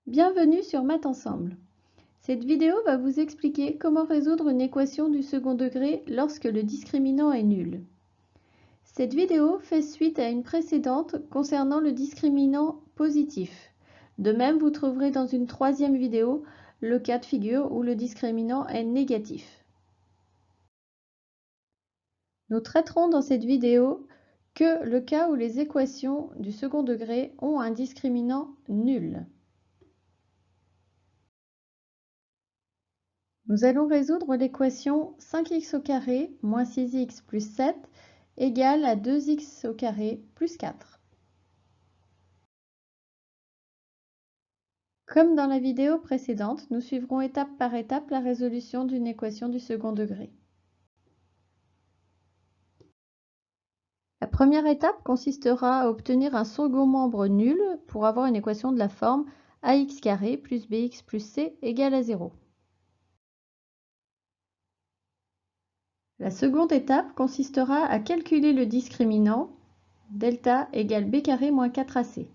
Bienvenue sur Maths Ensemble. Cette vidéo va vous expliquer comment résoudre une équation du second degré lorsque le discriminant est nul. Cette vidéo fait suite à une précédente concernant le discriminant positif. De même, vous trouverez dans une troisième vidéo le cas de figure où le discriminant est négatif. Nous traiterons dans cette vidéo que le cas où les équations du second degré ont un discriminant nul. Nous allons résoudre l'équation 5x au carré moins 6x plus 7 égale à 2x au carré plus 4. Comme dans la vidéo précédente, nous suivrons étape par étape la résolution d'une équation du second degré. La première étape consistera à obtenir un second membre nul pour avoir une équation de la forme ax carré plus bx plus c égale à 0. La seconde étape consistera à calculer le discriminant delta égale b carré moins 4ac.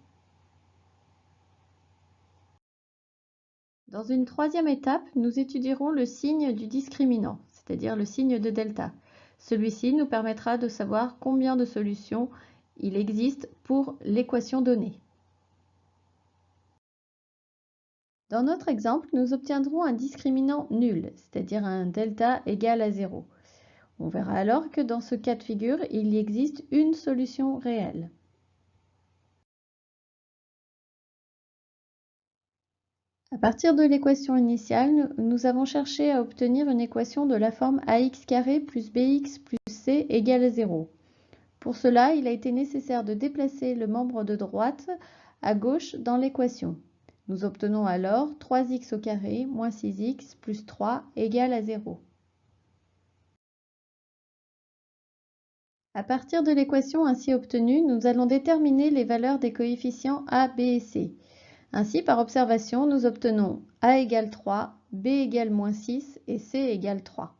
Dans une troisième étape, nous étudierons le signe du discriminant, c'est-à-dire le signe de delta. Celui-ci nous permettra de savoir combien de solutions il existe pour l'équation donnée. Dans notre exemple, nous obtiendrons un discriminant nul, c'est-à-dire un delta égal à 0. On verra alors que dans ce cas de figure, il existe une solution réelle. À partir de l'équation initiale, nous avons cherché à obtenir une équation de la forme ax carré plus bx plus c égale à 0. Pour cela, il a été nécessaire de déplacer le membre de droite à gauche dans l'équation. Nous obtenons alors 3x au carré moins 6x plus 3 égale à 0. À partir de l'équation ainsi obtenue, nous allons déterminer les valeurs des coefficients a, b et c. Ainsi, par observation, nous obtenons a égale 3, b égale moins 6 et c égale 3.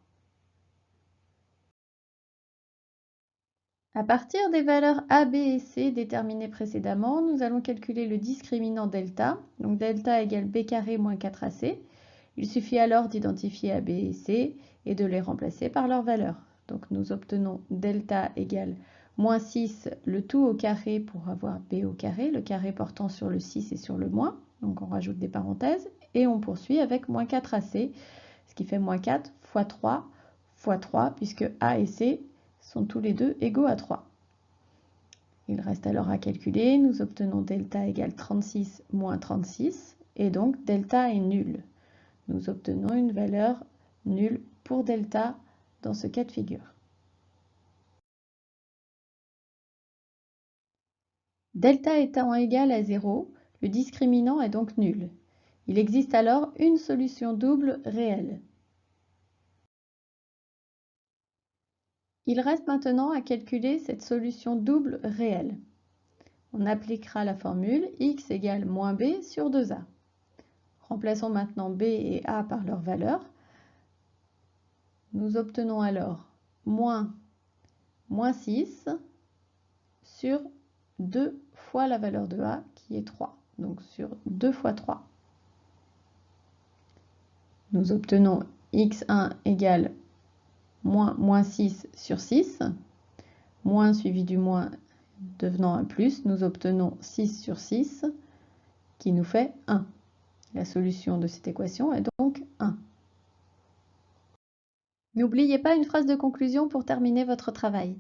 À partir des valeurs a, b et c déterminées précédemment, nous allons calculer le discriminant delta. Donc delta égale b carré moins 4ac. Il suffit alors d'identifier a, b et c et de les remplacer par leurs valeurs. Donc nous obtenons delta égale moins 6, le tout au carré pour avoir b au carré, le carré portant sur le 6 et sur le moins. Donc on rajoute des parenthèses et on poursuit avec moins 4ac, ce qui fait moins 4 fois 3 fois 3, puisque a et c sont tous les deux égaux à 3. Il reste alors à calculer. Nous obtenons delta égale 36 moins 36, et donc delta est nul. Nous obtenons une valeur nulle pour delta dans ce cas de figure. Delta étant égal à 0, le discriminant est donc nul. Il existe alors une solution double réelle. Il reste maintenant à calculer cette solution double réelle. On appliquera la formule x égale moins b sur 2a. Remplaçons maintenant b et a par leurs valeurs. Nous obtenons alors moins 6 sur 2 fois la valeur de a qui est 3. Donc sur 2 fois 3. Nous obtenons x1 égale moins 6 sur 6. Moins suivi du moins devenant un plus, nous obtenons 6 sur 6 qui nous fait 1. La solution de cette équation est donc 1. N'oubliez pas une phrase de conclusion pour terminer votre travail.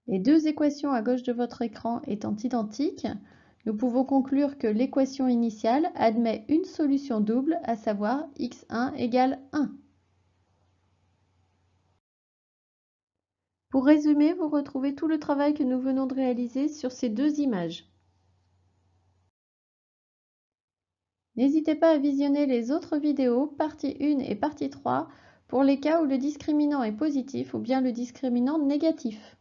Les deux équations à gauche de votre écran étant identiques, nous pouvons conclure que l'équation initiale admet une solution double, à savoir x1 égale 1. Pour résumer, vous retrouvez tout le travail que nous venons de réaliser sur ces deux images. N'hésitez pas à visionner les autres vidéos, partie 1 et partie 3, pour les cas où le discriminant est positif ou bien le discriminant négatif.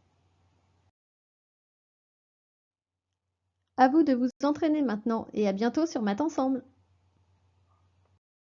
À vous de vous entraîner maintenant et à bientôt sur Maths Ensemble.